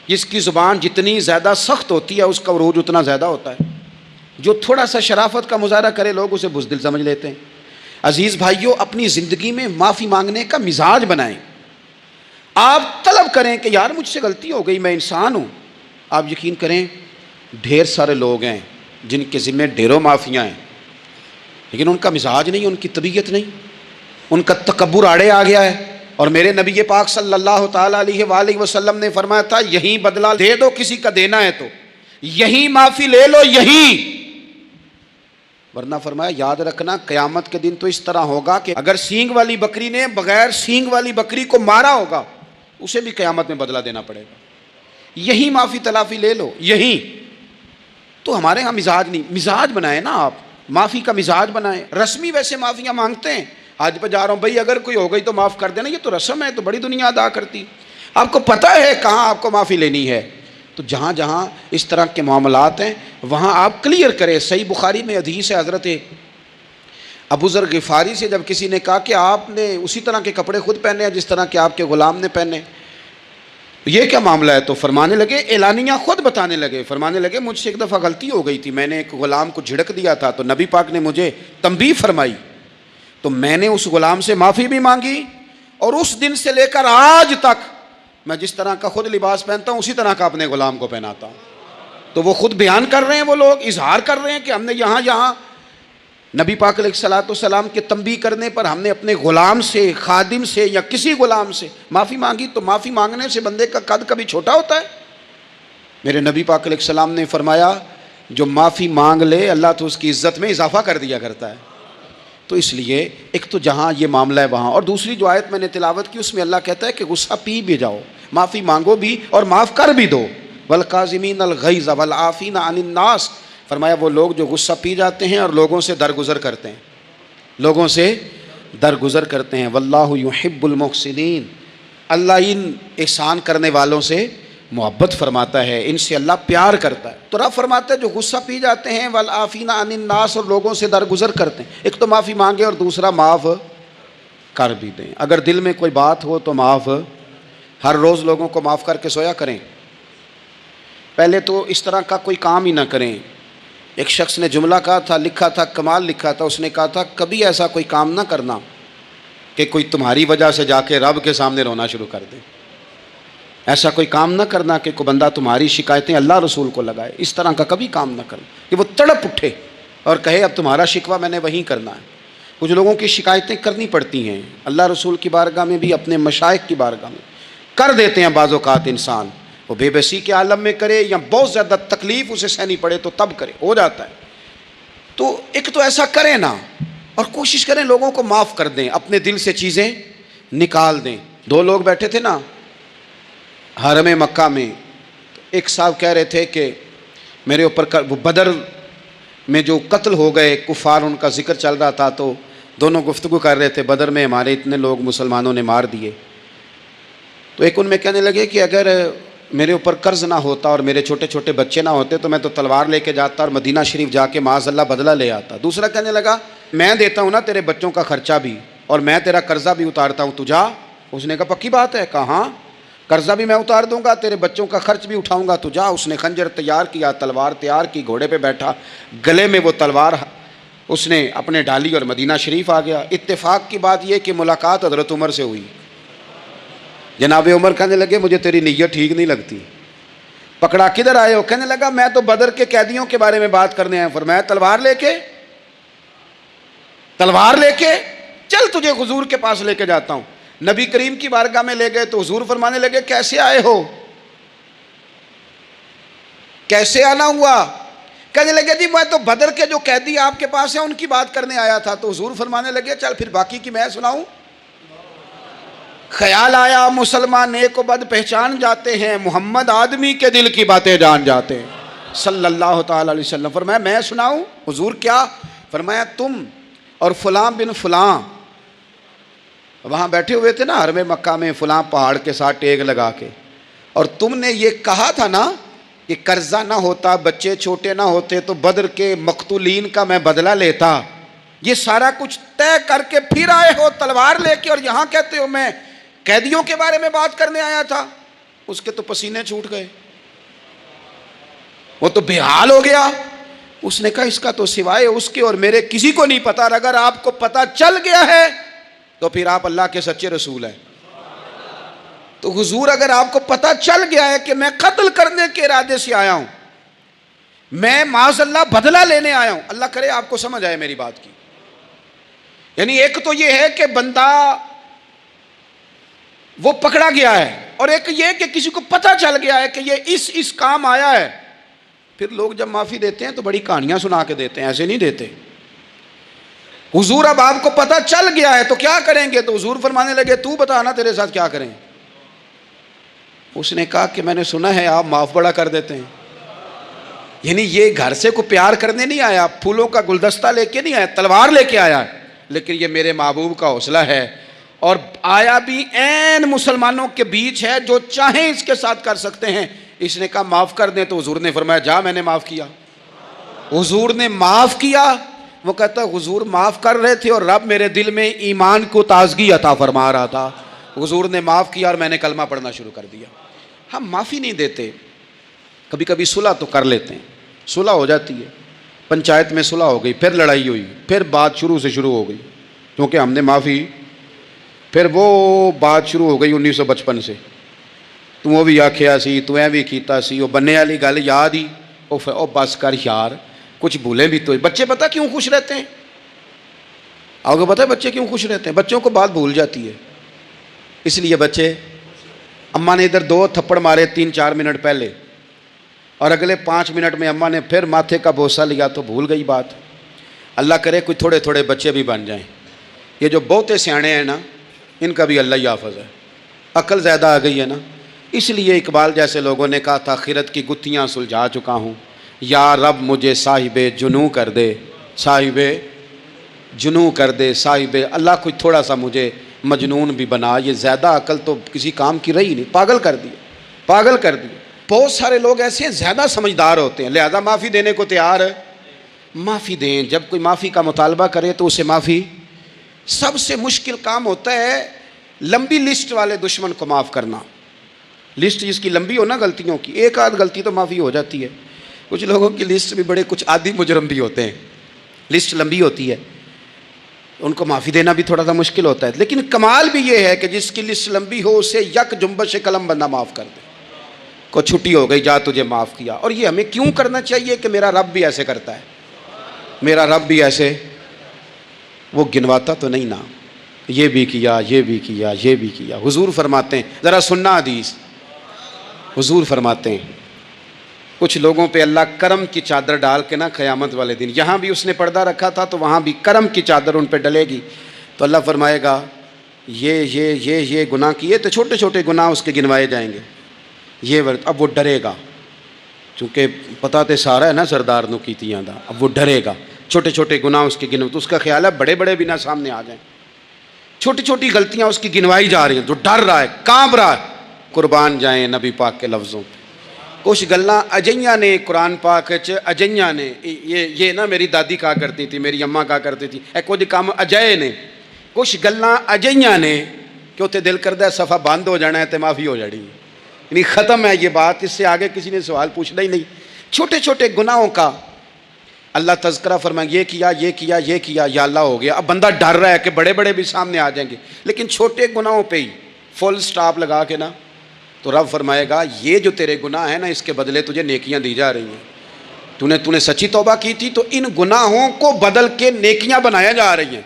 جس کی زبان جتنی زیادہ سخت ہوتی ہے اس کا عروج اتنا زیادہ ہوتا ہے. جو تھوڑا سا شرافت کا مظاہرہ کرے لوگ اسے بزدل سمجھ لیتے ہیں. عزیز بھائیوں، اپنی زندگی میں معافی مانگنے کا مزاج بنائیں. آپ طلب کریں کہ یار مجھ سے غلطی ہو گئی، میں انسان ہوں. آپ یقین کریں ڈھیر سارے لوگ ہیں جن کے ذمہ ڈھیروں معافیاں ہیں، لیکن ان کا مزاج نہیں، ان کی طبیعت نہیں، ان کا تکبر آڑے آ گیا ہے. اور میرے نبی پاک صلی اللہ تعالیٰ علیہ وآلہ وسلم نے فرمایا تھا یہیں بدلہ دے دو کسی کا دینا ہے تو، یہیں معافی لے لو یہیں. ورنہ فرمایا یاد رکھنا قیامت کے دن تو اس طرح ہوگا کہ اگر سینگ والی بکری نے بغیر سینگ والی بکری کو مارا ہوگا اسے بھی قیامت میں بدلہ دینا پڑے گا. یہی معافی تلافی لے لو یہی. تو ہمارے ہاں مزاج نہیں. مزاج بنائیں نا آپ، معافی کا مزاج بنائیں. رسمی ویسے معافیاں مانگتے ہیں، آج پہ جا رہا ہوں بھائی اگر کوئی ہو گئی تو معاف کر دینا، یہ تو رسم ہے، تو بڑی دنیا ادا کرتی. آپ کو پتہ ہے کہاں آپ کو معافی لینی ہے. تو جہاں جہاں اس طرح کے معاملات ہیں وہاں آپ کلیئر کریں. صحیح بخاری میں حدیث ہے حضرت ابو ذر غفاری سے، جب کسی نے کہا کہ آپ نے اسی طرح کے کپڑے خود پہنے ہیں جس طرح کہ آپ کے غلام نے پہنے، یہ کیا معاملہ ہے؟ تو فرمانے لگے، اعلانیہ خود بتانے لگے، فرمانے لگے مجھ سے ایک دفعہ غلطی ہو گئی تھی، میں نے ایک غلام کو جھڑک دیا تھا تو نبی پاک نے مجھے تنبیہ فرمائی، تو میں نے اس غلام سے معافی بھی مانگی، اور اس دن سے لے کر آج تک میں جس طرح کا خود لباس پہنتا ہوں اسی طرح کا اپنے غلام کو پہناتا ہوں. تو وہ خود بیان کر رہے ہیں، وہ لوگ اظہار کر رہے ہیں کہ ہم نے یہاں نبی پاک علیہ الصلوۃ والسلام کے تنبیہ کرنے پر ہم نے اپنے غلام سے، خادم سے یا کسی غلام سے معافی مانگی. تو معافی مانگنے سے بندے کا قد کبھی چھوٹا ہوتا ہے؟ میرے نبی پاک علیہ السلام نے فرمایا جو معافی مانگ لے اللہ تو اس کی عزت میں اضافہ کر دیا کرتا ہے. تو اس لیے ایک تو جہاں یہ معاملہ ہے وہاں، اور دوسری جو آیت میں نے تلاوت کی اس میں اللہ کہتا ہے کہ غصہ پی بھی جاؤ، معافی مانگو بھی اور معاف کر بھی دو. والکاظمین الغیظ والعافین عن الناس، فرمایا وہ لوگ جو غصہ پی جاتے ہیں اور لوگوں سے درگزر کرتے ہیں. واللہ یحب المحسنین، اللہ ان احسان کرنے والوں سے محبت فرماتا ہے، ان سے اللہ پیار کرتا ہے. تو رب فرماتا ہے جو غصہ پی جاتے ہیں والعافین عن الناس، اور لوگوں سے درگزر کرتے ہیں. ایک تو معافی مانگے اور دوسرا معاف کر بھی دیں. اگر دل میں کوئی بات ہو تو معاف، ہر روز لوگوں کو معاف کر کے سویا کریں. پہلے تو اس طرح کا کوئی کام ہی نہ کریں. ایک شخص نے جملہ کہا تھا، لکھا تھا، کمال لکھا تھا. اس نے کہا تھا کبھی ایسا کوئی کام نہ کرنا کہ کوئی تمہاری وجہ سے جا کے رب کے سامنے رونا شروع کر دے. ایسا کوئی کام نہ کرنا کہ کوئی بندہ تمہاری شکایتیں اللہ رسول کو لگائے. اس طرح کا کبھی کام نہ کرنا کہ وہ تڑپ اٹھے اور کہے اب تمہارا شکوہ میں نے وہیں کرنا ہے. کچھ لوگوں کی شکایتیں کرنی پڑتی ہیں اللہ رسول کی بارگاہ میں بھی، اپنے مشائخ کی بارگاہ میں کر دیتے ہیں. بعض اوقات انسان وہ بے بسی کے عالم میں کرے یا بہت زیادہ تکلیف اسے سہنی پڑے تو تب کرے، ہو جاتا ہے. تو ایک تو ایسا کریں نا، اور کوشش کریں لوگوں کو معاف کر دیں، اپنے دل سے چیزیں نکال دیں. 2 لوگ بیٹھے تھے نا حرم مکہ میں، ایک صاحب کہہ رہے تھے کہ میرے اوپر وہ بدر میں جو قتل ہو گئے کفار، ان کا ذکر چل رہا تھا، تو دونوں گفتگو کر رہے تھے بدر میں ہمارے اتنے لوگ مسلمانوں نے مار دیے. تو ایک ان میں کہنے لگے کہ اگر میرے اوپر قرض نہ ہوتا اور میرے چھوٹے چھوٹے بچے نہ ہوتے تو میں تو تلوار لے کے جاتا اور مدینہ شریف جا کے معاذ اللہ بدلہ لے آتا. دوسرا کہنے لگا میں دیتا ہوں نا تیرے بچوں کا خرچہ بھی اور میں تیرا قرضہ بھی اتارتا ہوں، تو جا. اس نے کہا پکی بات ہے؟ کہاں قرضہ بھی میں اتار دوں گا، تیرے بچوں کا خرچ بھی اٹھاؤں گا، تو جا. اس نے خنجر تیار کیا، تلوار تیار کی، گھوڑے پہ بیٹھا، گلے میں وہ تلوار اس نے اپنے ڈالی اور مدینہ شریف آ گیا. اتفاق کی بات یہ کہ ملاقات حضرت عمر سے ہوئی. جناب عمر کہنے لگے مجھے تیری نیت ٹھیک نہیں لگتی. پکڑا کدھر آئے ہو؟ کہنے لگا میں تو بدر کے قیدیوں کے بارے میں بات کرنے آیا. فرمایا تلوار لے کے چل تجھے حضور کے پاس لے کے جاتا ہوں. نبی کریم کی بارگاہ میں لے گئے تو حضور فرمانے لگے کیسے آئے ہو، کیسے آنا ہوا؟ کہنے لگے جی میں تو بدر کے جو قیدی آپ کے پاس ہیں ان کی بات کرنے آیا تھا. تو حضور فرمانے لگے چل پھر باقی کی میں سناؤں. خیال آیا مسلمان نیک و بد پہچان جاتے ہیں، محمد آدمی کے دل کی باتیں جان جاتے ہیں صلی اللہ تعالی علیہ وسلم. فرمایا میں سناؤں؟ حضور کیا؟ فرمایا تم اور فلاں بن فلاں وہاں بیٹھے ہوئے تھے نا حرم مکہ میں فلاں پہاڑ کے ساتھ ٹیک لگا کے، اور تم نے یہ کہا تھا نا کہ قرضہ نہ ہوتا، بچے چھوٹے نہ ہوتے تو بدر کے مقتولین کا میں بدلہ لیتا. یہ سارا کچھ طے کر کے پھر آئے ہو تلوار لے کے، اور یہاں کہتے ہو میں قیدیوں کے بارے میں بات کرنے آیا تھا. اس کے تو پسینے چھوٹ گئے، وہ تو بے حال ہو گیا. اس نے کہا اس کا تو سوائے اس کے اور میرے کسی کو نہیں پتا، اگر آپ کو پتا چل گیا ہے تو پھر آپ اللہ کے سچے رسول ہیں. تو حضور اگر آپ کو پتا چل گیا ہے کہ میں قتل کرنے کے ارادے سے آیا ہوں، میں معاذ اللہ بدلہ لینے آیا ہوں، اللہ کرے آپ کو سمجھ آئے میری بات کی. یعنی ایک تو یہ ہے کہ بندہ وہ پکڑا گیا ہے، اور ایک یہ کہ کسی کو پتا چل گیا ہے کہ یہ اس کام آیا ہے. پھر لوگ جب معافی دیتے ہیں تو بڑی کہانیاں سنا کے دیتے ہیں، ایسے نہیں دیتے. حضور اب آپ کو پتا چل گیا ہے تو کیا کریں گے؟ تو حضور فرمانے لگے تو بتا نا تیرے ساتھ کیا کریں. اس نے کہا کہ میں نے سنا ہے آپ معاف بڑا کر دیتے ہیں. یعنی یہ گھر سے کو پیار کرنے نہیں آیا، پھولوں کا گلدستہ لے کے نہیں آیا، تلوار لے کے آیا. لیکن یہ میرے محبوب کا حوصلہ ہے، اور آیا بھی عین مسلمانوں کے بیچ ہے، جو چاہیں اس کے ساتھ کر سکتے ہیں. اس نے کہا معاف کر دیں، تو حضور نے فرمایا جا میں نے معاف کیا. حضور نے معاف کیا. وہ کہتا ہے حضور معاف کر رہے تھے اور رب میرے دل میں ایمان کو تازگی عطا فرما رہا تھا. حضور نے معاف کیا اور میں نے کلمہ پڑھنا شروع کر دیا. ہم معافی نہیں دیتے، کبھی کبھی صلح تو کر لیتے ہیں، صلح ہو جاتی ہے، پنچایت میں صلح ہو گئی، پھر لڑائی ہوئی، پھر بات شروع سے شروع ہو گئی کیونکہ ہم نے معافی، پھر وہ بات شروع ہو گئی 1955 سے. تو وہ بھی آکھیا سی، تو بھی کیتا سی، وہ بننے والی گل یاد ہی، او بس کر یار، کچھ بھولیں بھی تو. بچے پتہ کیوں خوش رہتے ہیں؟ آپ کو پتہ ہے بچے کیوں خوش رہتے ہیں؟ بچوں کو بات بھول جاتی ہے، اس لیے بچے، اماں نے ادھر 2 تھپڑ مارے 3-4 منٹ پہلے، اور اگلے 5 منٹ میں اماں نے پھر ماتھے کا بوسہ لیا تو بھول گئی بات. اللہ کرے کوئی تھوڑے تھوڑے بچے بھی بن جائیں. یہ جو بہتے سیانے ہیں نا، ان کا بھی اللہ ہی حافظ ہے، عقل زیادہ آ گئی ہے نا. اس لیے اقبال جیسے لوگوں نے کہا تھا خیرت کی گتھیاں سلجھا چکا ہوں، یا رب مجھے صاحب جنوں کر دے، صاحب جنوں کر دے، صاحب اللہ کوئی تھوڑا سا مجھے مجنون بھی بنا. یہ زیادہ عقل تو کسی کام کی رہی نہیں، پاگل کر دیا، پاگل کر دیا. بہت سارے لوگ ایسے ہیں زیادہ سمجھدار ہوتے ہیں، لہذا معافی دینے کو تیار ہے. معافی دیں، جب کوئی معافی کا مطالبہ کرے تو اسے معافی. سب سے مشکل کام ہوتا ہے لمبی لسٹ والے دشمن کو معاف کرنا. لسٹ جس کی لمبی ہو نا غلطیوں کی، ایک آدھ غلطی تو معافی ہو جاتی ہے. کچھ لوگوں کی لسٹ بھی بڑے کچھ عادی مجرم بھی ہوتے ہیں، لسٹ لمبی ہوتی ہے، ان کو معافی دینا بھی تھوڑا سا مشکل ہوتا ہے، لیکن کمال بھی یہ ہے کہ جس کی لسٹ لمبی ہو اسے یک جنبش قلم بندہ معاف کر دے، کو چھٹی ہو گئی، جا تجھے معاف کیا۔ اور یہ ہمیں کیوں کرنا چاہیے کہ میرا رب بھی ایسے کرتا ہے، میرا رب بھی ایسے، وہ گنواتا تو نہیں نا، یہ بھی کیا، یہ بھی کیا، یہ بھی کیا۔ حضور فرماتے ہیں، ذرا سننا حدیث، حضور فرماتے ہیں کچھ لوگوں پہ اللہ کرم کی چادر ڈال کے نا قیامت والے دن، یہاں بھی اس نے پردہ رکھا تھا تو وہاں بھی کرم کی چادر ان پہ ڈلے گی، تو اللہ فرمائے گا یہ گناہ کیے تو چھوٹے چھوٹے گناہ اس کے گنوائے جائیں گے، اب وہ ڈرے گا، چونکہ پتہ تے سارا ہے نا سردار نو کیتیاں دا، اب وہ ڈرے گا، چھوٹے چھوٹے گناہ اس کے گنو، تو اس کا خیال ہے بڑے بڑے بھی نہ سامنے آ جائیں، چھوٹی چھوٹی غلطیاں اس کی گنوائی جا رہی ہیں، تو ڈر رہا ہے، کانپ رہا ہے۔ قربان جائیں نبی پاک کے لفظوں پہ، کچھ گلاں اجیاں نے قرآن پاک اجیاں نے، یہ نا میری دادی کہا کرتی تھی، میری اماں کہا کرتی تھی، اے کچھ کام اجائے نے، کچھ گلاں اجیاں نے کہ اتنے دل کردہ ہے صفحہ بند ہو جانا ہے تو معافی ہو جانی ہے، یعنی ختم ہے یہ بات، اس سے آگے کسی نے سوال پوچھنا ہی نہیں۔ چھوٹے چھوٹے گناہوں کا اللہ تذکرہ فرمائیں، یہ کیا یہ کیا یہ کیا، یا اللہ ہو گیا، اب بندہ ڈر رہا ہے کہ بڑے بڑے بھی سامنے آ جائیں گے، لیکن چھوٹے گناہوں پہ ہی فل سٹاپ لگا کے نا، تو رب فرمائے گا یہ جو تیرے گناہ ہیں نا اس کے بدلے تجھے نیکیاں دی جا رہی ہیں، تو نے سچی توبہ کی تھی تو ان گناہوں کو بدل کے نیکیاں بنایا جا رہی ہیں۔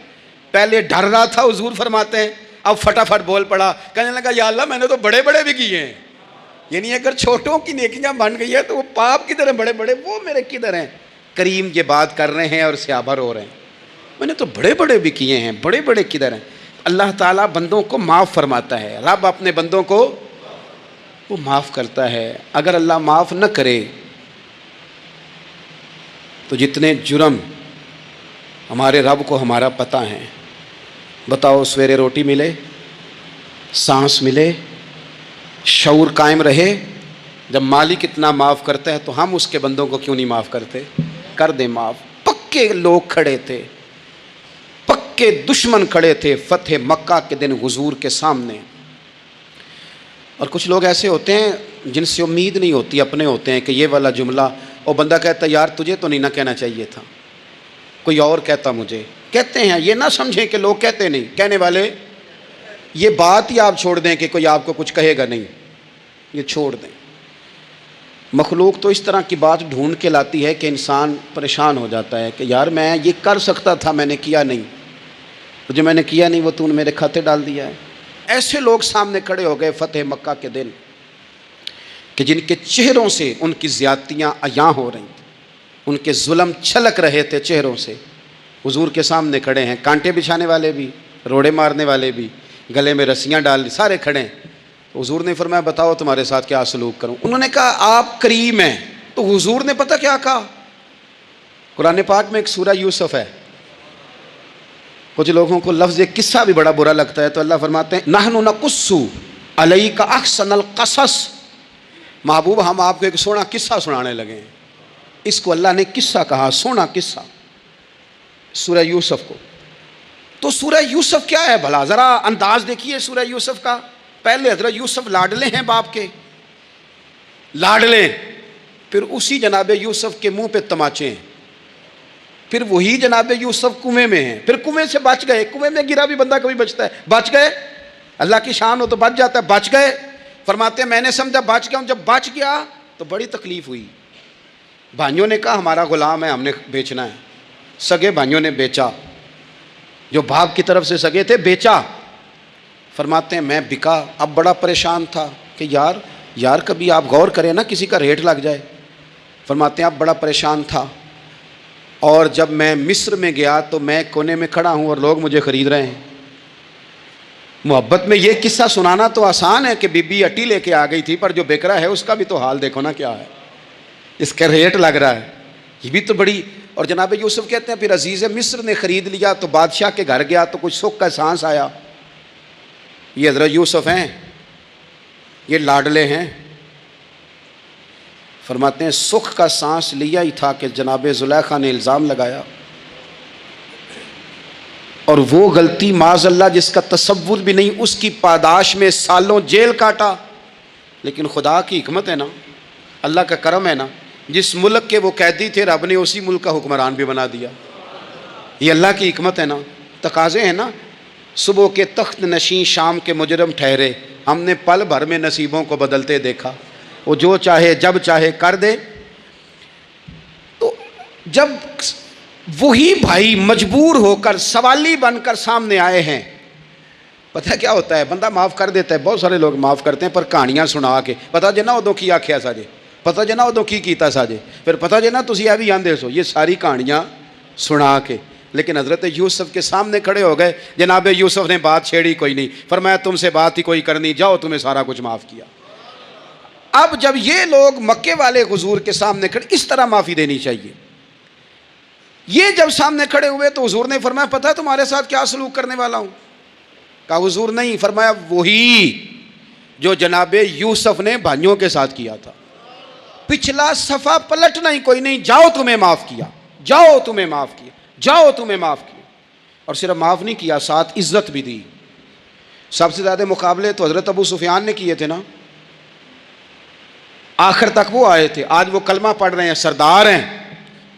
پہلے ڈر رہا تھا، حضور فرماتے ہیں، اب فٹافٹ بول پڑا، کہنے لگا یا اللہ میں نے تو بڑے بڑے بھی کیے ہیں، یعنی اگر چھوٹوں کی نیکیاں بن گئی ہے تو وہ پاپ کدھر ہیں، بڑے بڑے وہ میرے کدھر ہیں۔ کریم یہ بات کر رہے ہیں اور صحابہ رو رہے ہیں، میں نے تو بڑے بڑے بھی کیے ہیں، بڑے بڑے کدھر ہیں۔ اللہ تعالیٰ بندوں کو معاف فرماتا ہے، رب اپنے بندوں کو وہ معاف کرتا ہے۔ اگر اللہ معاف نہ کرے تو جتنے جرم ہمارے رب کو ہمارا پتہ ہے، بتاؤ سویرے روٹی ملے، سانس ملے، شعور قائم رہے، جب مالک اتنا معاف کرتا ہے تو ہم اس کے بندوں کو کیوں نہیں معاف کرتے؟ کر دیں معاف۔ پکے لوگ کھڑے تھے، پکے دشمن کھڑے تھے فتح مکہ کے دن حضور کے سامنے، اور کچھ لوگ ایسے ہوتے ہیں جن سے امید نہیں ہوتی، اپنے ہوتے ہیں کہ یہ والا جملہ، اور بندہ کہتا ہے یار تجھے تو نہیں نہ کہنا چاہیے تھا، کوئی اور کہتا مجھے، کہتے ہیں، یہ نہ سمجھیں کہ لوگ کہتے نہیں، کہنے والے، یہ بات ہی آپ چھوڑ دیں کہ کوئی آپ کو کچھ کہے گا نہیں، یہ چھوڑ دیں۔ مخلوق تو اس طرح کی بات ڈھونڈ کے لاتی ہے کہ انسان پریشان ہو جاتا ہے کہ یار میں یہ کر سکتا تھا، میں نے کیا نہیں، جو میں نے کیا نہیں وہ تو نے میرے کھاتے ڈال دیا ہے۔ ایسے لوگ سامنے کھڑے ہو گئے فتح مکہ کے دن کہ جن کے چہروں سے ان کی زیادتیاں عیاں ہو رہی تھیں، ان کے ظلم چھلک رہے تھے چہروں سے، حضور کے سامنے کھڑے ہیں، کانٹے بچھانے والے بھی، روڑے مارنے والے بھی، گلے میں رسیاں ڈال دی، سارے کھڑے ہیں۔ حضور نے فرمایا بتاؤ تمہارے ساتھ کیا سلوک کروں؟ انہوں نے کہا آپ کریم ہیں، تو حضور نے پتہ کیا کہا؟ قرآن پاک میں ایک سورہ یوسف ہے، کچھ لوگوں کو لفظ ایک قصہ بھی بڑا برا لگتا ہے، تو اللہ فرماتے ہیں نحن نقص علیک احسن القصص، محبوب ہم آپ کو ایک سونا قصہ سنانے لگے ہیں۔ اس کو اللہ نے قصہ کہا، سونا قصہ، سورہ یوسف کو۔ تو سورہ یوسف کیا ہے بھلا؟ ذرا انداز دیکھیے سورہ یوسف کا۔ پہلے حضرت یوسف لاڈلے ہیں باپ کے، لاڈلے، پھر اسی جناب یوسف کے منہ پہ تماچے ہیں، پھر وہی جناب یوسف کنویں میں ہیں، پھر کنویں سے بچ گئے، کنویں میں گرا بھی بندہ کبھی بچتا ہے، بچ گئے، اللہ کی شان ہو تو بچ جاتا ہے، بچ گئے، فرماتے ہیں میں نے سمجھا بچ گیا ہوں، جب بچ گیا تو بڑی تکلیف ہوئی، بھائیوں نے کہا ہمارا غلام ہے، ہم نے بیچنا ہے، سگے بھائیوں نے بیچا، جو باپ کی طرف سے سگے تھے بیچا، فرماتے ہیں میں بکا، اب بڑا پریشان تھا کہ یار کبھی آپ غور کریں نا کسی کا ریٹ لگ جائے، فرماتے ہیں اب بڑا پریشان تھا، اور جب میں مصر میں گیا تو میں کونے میں کھڑا ہوں اور لوگ مجھے خرید رہے ہیں۔ محبت میں یہ قصہ سنانا تو آسان ہے کہ بی بی اٹی لے کے آ گئی تھی، پر جو بک رہا ہے اس کا بھی تو حال دیکھو نا کیا ہے، اس کا ریٹ لگ رہا ہے، یہ بھی تو بڑی۔ اور جناب یوسف کہتے ہیں پھر عزیز مصر نے خرید لیا تو بادشاہ کے گھر گیا تو کچھ سکھ کا سانس آیا، یہ حضرت یوسف ہیں، یہ لاڈلے ہیں، فرماتے ہیں سکھ کا سانس لیا ہی تھا کہ جناب زلیخا نے الزام لگایا، اور وہ غلطی معاذ اللہ جس کا تصور بھی نہیں، اس کی پاداش میں سالوں جیل کاٹا، لیکن خدا کی حکمت ہے نا، اللہ کا کرم ہے نا، جس ملک کے وہ قیدی تھے رب نے اسی ملک کا حکمران بھی بنا دیا. یہ اللہ کی حکمت ہے نا, تقاضے ہیں نا. صبح کے تخت نشین شام کے مجرم ٹھہرے, ہم نے پل بھر میں نصیبوں کو بدلتے دیکھا. وہ جو چاہے جب چاہے کر دے. تو جب وہی بھائی مجبور ہو کر سوالی بن کر سامنے آئے ہیں, پتہ کیا ہوتا ہے, بندہ معاف کر دیتا ہے. بہت سارے لوگ معاف کرتے ہیں پر کہانیاں سنا کے, پتہ جنا ادو کی آکھیا ساجے, پتہ جنا ادو کی کیتا ساجے, پھر پتہ جنا تسی اے بھی آندے سو. یہ ساری کہانیاں سنا کے. لیکن حضرت یوسف کے سامنے کھڑے ہو گئے. جناب یوسف نے بات چھیڑی کوئی نہیں, فرمایا تم سے بات ہی کوئی کرنی, جاؤ تمہیں سارا کچھ معاف کیا. اب جب یہ لوگ مکے والے حضور کے سامنے کھڑے, اس طرح معافی دینی چاہیے. یہ جب سامنے کھڑے ہوئے تو حضور نے فرمایا پتہ ہے تمہارے ساتھ کیا سلوک کرنے والا ہوں؟ کہا حضور نہیں. فرمایا وہی جو جناب یوسف نے بھائیوں کے ساتھ کیا تھا. پچھلا صفحہ پلٹنا ہی کوئی نہیں, جاؤ تمہیں معاف کیا, جاؤ تمہیں معاف کیا, جاؤ تمہیں معاف کیا. اور صرف معاف نہیں کیا, ساتھ عزت بھی دی. سب سے زیادہ مقابلے تو حضرت ابو سفیان نے کیے تھے نا, آخر تک وہ آئے تھے. آج وہ کلمہ پڑھ رہے ہیں, سردار ہیں,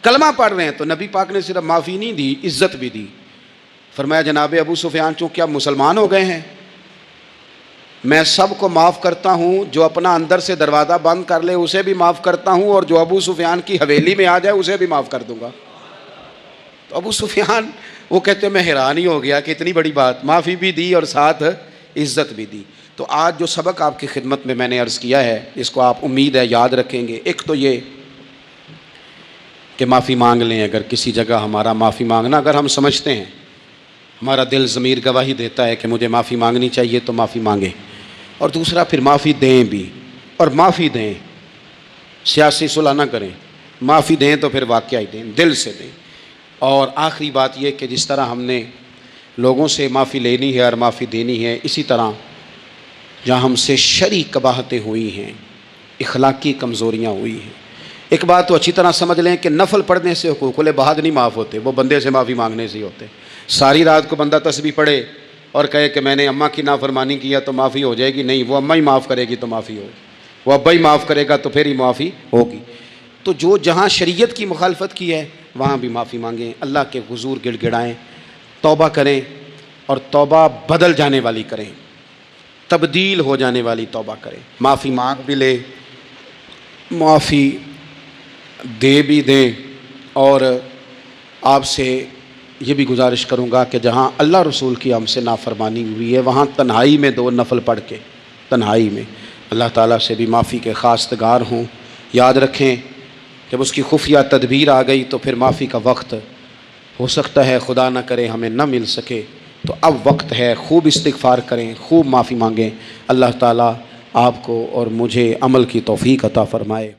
کلمہ پڑھ رہے ہیں. تو نبی پاک نے صرف معافی نہیں دی, عزت بھی دی. فرمایا جناب ابو سفیان چونکہ اب مسلمان ہو گئے ہیں, میں سب کو معاف کرتا ہوں. جو اپنا اندر سے دروازہ بند کر لے اسے بھی معاف کرتا ہوں, اور جو ابو سفیان کی حویلی میں آ جائے اسے بھی معاف کر دوں گا. تو ابو سفیان وہ کہتے ہیں میں حیران ہی ہو گیا کہ اتنی بڑی بات, معافی بھی دی اور ساتھ عزت بھی دی. تو آج جو سبق آپ کی خدمت میں نے عرض کیا ہے, اس کو آپ امید ہے یاد رکھیں گے. ایک تو یہ کہ معافی مانگ لیں. اگر کسی جگہ ہمارا معافی مانگنا اگر ہم سمجھتے ہیں, ہمارا دل ضمیر گواہی دیتا ہے کہ مجھے معافی مانگنی چاہیے, تو معافی مانگیں. اور دوسرا پھر معافی دیں بھی, اور معافی دیں, سیاسی صلح نہ کریں, معافی دیں تو پھر واقعی دیں, دل سے دیں. اور آخری بات یہ کہ جس طرح ہم نے لوگوں سے معافی لینی ہے اور معافی دینی ہے, اسی طرح جہاں ہم سے شرعی قباحتیں ہوئی ہیں, اخلاقی کمزوریاں ہوئی ہیں, ایک بات تو اچھی طرح سمجھ لیں کہ نفل پڑھنے سے حقوق العباد نہیں معاف ہوتے, وہ بندے سے معافی مانگنے سے ہی ہوتے. ساری رات کو بندہ تسبیح پڑھے اور کہے کہ میں نے اماں کی نافرمانی کیا تو معافی ہو جائے گی, نہیں, وہ اماں ہی معاف کرے گی تو معافی ہوگی, وہ ابا ہی معاف کرے گا تو پھر ہی معافی ہوگی. تو جو جہاں شریعت کی مخالفت کی ہے وہاں بھی معافی مانگیں, اللہ کے حضور گڑ گڑائیں, توبہ کریں, اور توبہ بدل جانے والی کریں, تبدیل ہو جانے والی توبہ کریں. معافی مانگ بھی لیں, معافی دے بھی دیں. اور آپ سے یہ بھی گزارش کروں گا کہ جہاں اللہ رسول کی ہم سے نافرمانی ہوئی ہے وہاں تنہائی میں 2 نفل پڑھ کے, تنہائی میں اللہ تعالیٰ سے بھی معافی کے خواستگار ہوں. یاد رکھیں جب اس کی خفیہ تدبیر آ گئی تو پھر معافی کا وقت ہو سکتا ہے خدا نہ کرے ہمیں نہ مل سکے, تو اب وقت ہے, خوب استغفار کریں, خوب معافی مانگیں. اللہ تعالیٰ آپ کو اور مجھے عمل کی توفیق عطا فرمائے.